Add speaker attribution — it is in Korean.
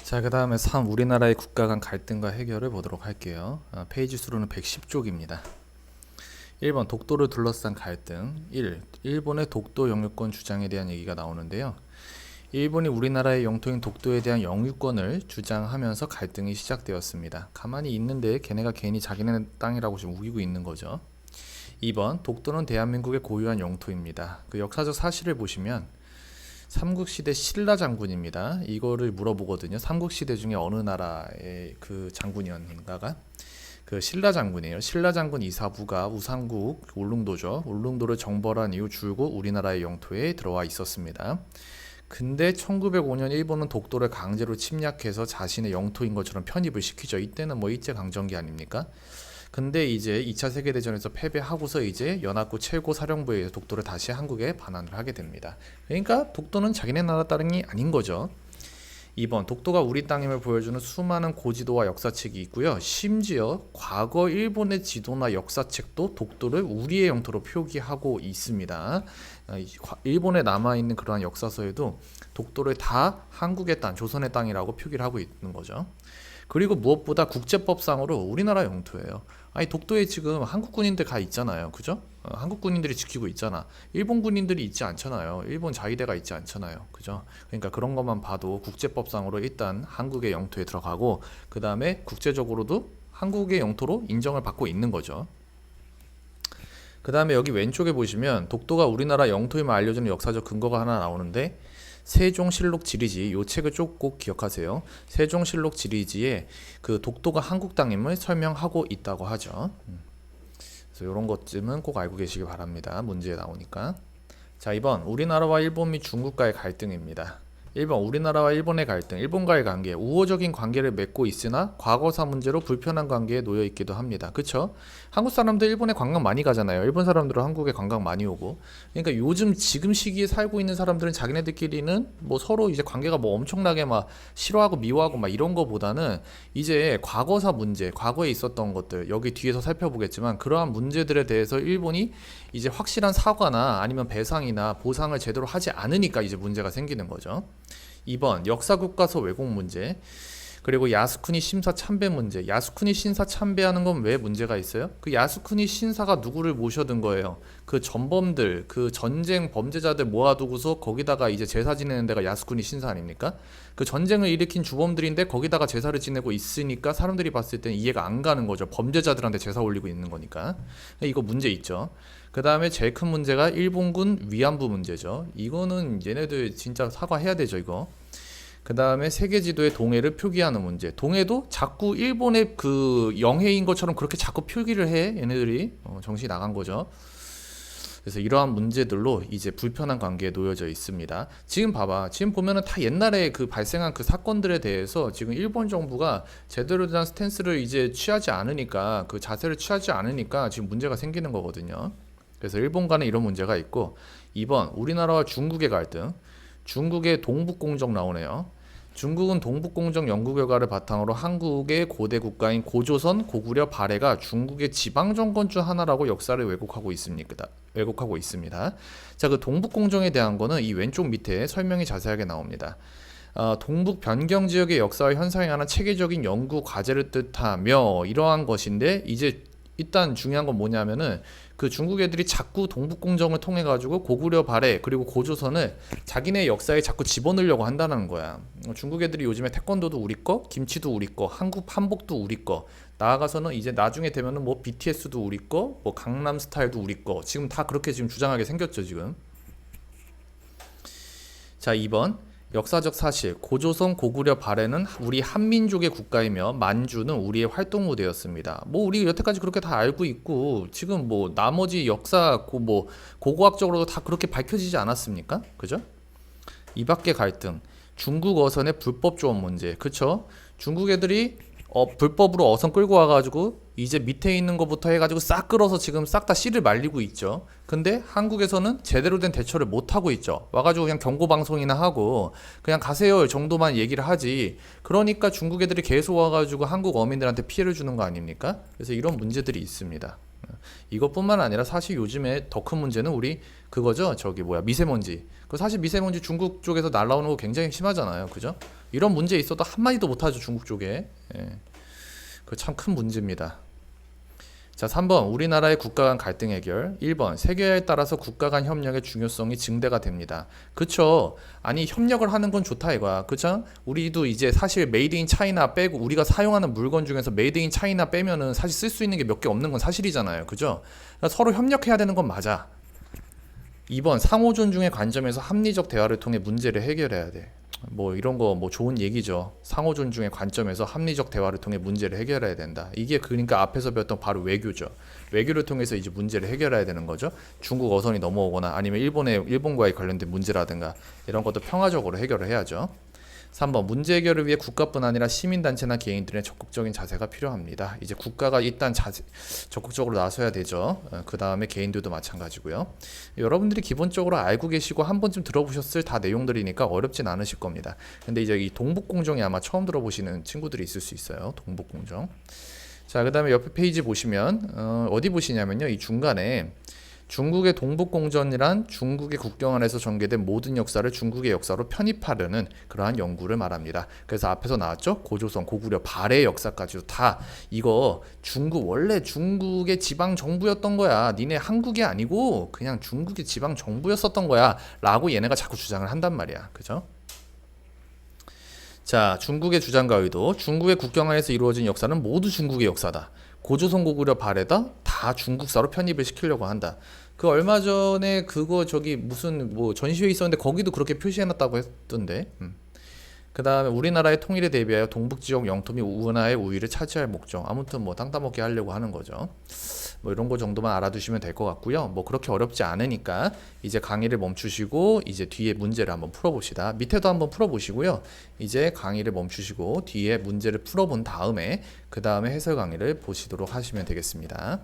Speaker 1: 자, 그 다음에 3. 우리나라의 국가 간 갈등과 해결을 보도록 할게요. 페이지 수로는 110쪽입니다. 1번 독도를 둘러싼 갈등. 1. 일본의 독도 영유권 주장에 대한 얘기가 나오는데요. 일본이 우리나라의 영토인 독도에 대한 영유권을 주장하면서 갈등이 시작되었습니다. 가만히 있는데 걔네가 괜히 자기네 땅이라고 지금 우기고 있는 거죠. 2번 독도는 대한민국의 고유한 영토입니다. 그 역사적 사실을 보시면 삼국시대 신라 장군입니다. 이거를 물어보거든요. 삼국시대 중에 어느 나라의 그 장군이었는가가 그 신라 장군이에요. 신라 장군 이사부가 우상국 울릉도죠. 울릉도를 정벌한 이후 줄곧 우리나라의 영토에 들어와 있었습니다. 근데 1905년 일본은 독도를 강제로 침략해서 자신의 영토인 것처럼 편입을 시키죠. 이때는 뭐 일제강점기 아닙니까? 근데 이제 2차 세계대전에서 패배하고서 이제 연합국 최고사령부에 의해서 독도를 다시 한국에 반환을 하게 됩니다. 그러니까 독도는 자기네 나라 땅이 아닌 거죠. 2번 독도가 우리 땅임을 보여주는 수많은 고지도와 역사책이 있고요. 심지어 과거 일본의 지도나 역사책도 독도를 우리의 영토로 표기하고 있습니다. 일본에 남아있는 그러한 역사서에도 독도를 다 한국의 땅, 조선의 땅이라고 표기를 하고 있는 거죠. 그리고 무엇보다 국제법상으로 우리나라 영토예요. 아니 독도에 지금 한국 군인들 가 있잖아요. 그죠? 한국 군인들이 지키고 있잖아. 일본 군인들이 있지 않잖아요. 일본 자위대가 있지 않잖아요. 그죠? 그러니까 그런 것만 봐도 국제법상으로 일단 한국의 영토에 들어가고 그 다음에 국제적으로도 한국의 영토로 인정을 받고 있는 거죠. 그 다음에 여기 왼쪽에 보시면 독도가 우리나라 영토임을 알려주는 역사적 근거가 하나 나오는데 세종실록 지리지, 이 책을 꼭 기억하세요. 세종실록 지리지에 그 독도가 한국 땅임을 설명하고 있다고 하죠. 그래서 이런 것쯤은 꼭 알고 계시기 바랍니다. 문제에 나오니까. 자, 2번 우리나라와 일본 및 중국과의 갈등입니다. 1번 우리나라와 일본의 갈등, 일본과의 관계, 우호적인 관계를 맺고 있으나 과거사 문제로 불편한 관계에 놓여 있기도 합니다. 그쵸? 한국 사람들 일본에 관광 많이 가잖아요. 일본 사람들은 한국에 관광 많이 오고. 그러니까 요즘 지금 시기에 살고 있는 사람들은 자기네들끼리는 뭐 서로 이제 관계가 뭐 엄청나게 막 싫어하고 미워하고 막 이런 거보다는 이제 과거사 문제, 과거에 있었던 것들, 여기 뒤에서 살펴보겠지만 그러한 문제들에 대해서 일본이 이제 확실한 사과나 아니면 배상이나 보상을 제대로 하지 않으니까 이제 문제가 생기는 거죠. 2번 역사교과서 왜곡 문제, 그리고 야스쿠니 심사 참배 문제. 야스쿠니 심사 참배하는 건 왜 문제가 있어요? 그 야스쿠니 신사가 누구를 모셔둔 거예요? 그 전범들, 그 전쟁 범죄자들 모아두고서 거기다가 이제 제사 지내는 데가 야스쿠니 신사 아닙니까? 그 전쟁을 일으킨 주범들인데 거기다가 제사를 지내고 있으니까 사람들이 봤을 때는 이해가 안 가는 거죠. 범죄자들한테 제사 올리고 있는 거니까. 이거 문제 있죠. 그 다음에 제일 큰 문제가 일본군 위안부 문제죠. 이거는 얘네들 진짜 사과해야 되죠, 이거. 그 다음에 세계 지도에 동해를 표기하는 문제. 동해도 자꾸 일본의 그 영해인 것처럼 그렇게 자꾸 표기를 해. 얘네들이 정신이 나간 거죠. 그래서 이러한 문제들로 이제 불편한 관계에 놓여져 있습니다. 지금 봐봐. 지금 보면은 다 옛날에 그 발생한 그 사건들에 대해서 지금 일본 정부가 제대로 된 스탠스를 이제 취하지 않으니까, 그 자세를 취하지 않으니까 지금 문제가 생기는 거거든요. 그래서 일본과는 이런 문제가 있고. 2번 우리나라와 중국의 갈등. 중국의 동북공정 나오네요. 중국은 동북공정 연구 결과를 바탕으로 한국의 고대 국가인 고조선, 고구려, 발해가 중국의 지방정권 중 하나라고 역사를 왜곡하고 있습니다. 자, 그 동북공정에 대한 거는 이 왼쪽 밑에 설명이 자세하게 나옵니다. 동북 변경 지역의 역사와 현상에 관한 체계적인 연구 과제를 뜻하며 이러한 것인데, 이제 일단 중요한 건 뭐냐면은 그 중국 애들이 자꾸 동북공정을 통해 가지고 고구려 발해 그리고 고조선을 자기네 역사에 자꾸 집어넣으려고 한다는 거야. 중국 애들이 요즘에 태권도도 우리 거, 김치도 우리 거, 한국 한복도 우리 거, 나아가서는 이제 나중에 되면은 뭐 BTS도 우리 거, 뭐 강남 스타일도 우리 거, 지금 다 그렇게 지금 주장하게 생겼죠 지금. 자, 2번 역사적 사실, 고조선 고구려 발해는 우리 한민족의 국가이며 만주는 우리의 활동무대였습니다. 뭐 우리 여태까지 그렇게 다 알고 있고 지금 뭐 나머지 역사 뭐 고고학적으로도 다 그렇게 밝혀지지 않았습니까? 그죠? 이 밖의 갈등, 중국 어선의 불법 조업 문제, 그쵸? 중국 애들이 불법으로 어선 끌고 와가지고 이제 밑에 있는 것부터 해가지고 싹 끌어서 지금 싹 다 씨를 말리고 있죠. 근데 한국에서는 제대로 된 대처를 못 하고 있죠. 와가지고 그냥 경고 방송이나 하고 그냥 가세요 정도만 얘기를 하지. 그러니까 중국 애들이 계속 와가지고 한국 어민들한테 피해를 주는 거 아닙니까? 그래서 이런 문제들이 있습니다. 이것뿐만 아니라 사실 요즘에 더 큰 문제는 우리 그거죠. 저기 뭐야 미세먼지. 그 사실 미세먼지 중국 쪽에서 날라오는 거 굉장히 심하잖아요. 그죠? 이런 문제 있어도 한마디도 못하죠, 중국 쪽에. 예. 그 참 큰 문제입니다. 자, 3번 우리나라의 국가 간 갈등 해결. 1번 세계화에 따라서 국가 간 협력의 중요성이 증대가 됩니다. 그쵸? 아니 협력을 하는 건 좋다 이거야. 그쵸? 우리도 이제 사실 메이드 인 차이나 빼고 우리가 사용하는 물건 중에서 메이드 인 차이나 빼면은 사실 쓸 수 있는 게 몇 개 없는 건 사실이잖아요. 그죠? 그러니까 서로 협력해야 되는 건 맞아. 2번 상호 존중의 관점에서 합리적 대화를 통해 문제를 해결해야 돼. 뭐 이런 거 뭐 좋은 얘기죠. 상호 존중의 관점에서 합리적 대화를 통해 문제를 해결해야 된다. 이게 그러니까 앞에서 배웠던 바로 외교죠. 외교를 통해서 이제 문제를 해결해야 되는 거죠. 중국 어선이 넘어오거나 아니면 일본과의 관련된 문제라든가 이런 것도 평화적으로 해결을 해야죠. 3번 문제 해결을 위해 국가뿐 아니라 시민단체나 개인들의 적극적인 자세가 필요합니다. 이제 국가가 일단 적극적으로 나서야 되죠. 그 다음에 개인들도 마찬가지고요. 여러분들이 기본적으로 알고 계시고 한 번쯤 들어보셨을 다 내용들이니까 어렵진 않으실 겁니다. 근데 이제 이 동북공정이 아마 처음 들어보시는 친구들이 있을 수 있어요. 동북공정. 자, 그 다음에 옆에 페이지 보시면 어디 보시냐면요. 이 중간에 중국의 동북공전이란 중국의 국경 안에서 전개된 모든 역사를 중국의 역사로 편입하려는 그러한 연구를 말합니다. 그래서 앞에서 나왔죠? 고조선, 고구려, 발해의 역사까지도 다 이거 원래 중국의 지방 정부였던 거야. 니네 한국이 아니고 그냥 중국의 지방 정부였었던 거야. 라고 얘네가 자꾸 주장을 한단 말이야. 그죠? 자, 중국의 주장과 의도. 중국의 국경 안에서 이루어진 역사는 모두 중국의 역사다. 고조선, 고구려, 발해다 다 중국사로 편입을 시키려고 한다. 그 얼마 전에 그거 저기 무슨 뭐 전시회 있었는데 거기도 그렇게 표시해놨다고 했던데. 그 다음에 우리나라의 통일에 대비하여 동북지역 영토 및 운하의 우위를 차지할 목적. 아무튼 뭐 땅 따먹게 하려고 하는 거죠. 뭐 이런 거 정도만 알아두시면 될 것 같고요. 뭐 그렇게 어렵지 않으니까 이제 강의를 멈추시고 이제 뒤에 문제를 한번 풀어봅시다. 밑에도 한번 풀어보시고요. 이제 강의를 멈추시고 뒤에 문제를 풀어본 다음에 그 다음에 해설 강의를 보시도록 하시면 되겠습니다.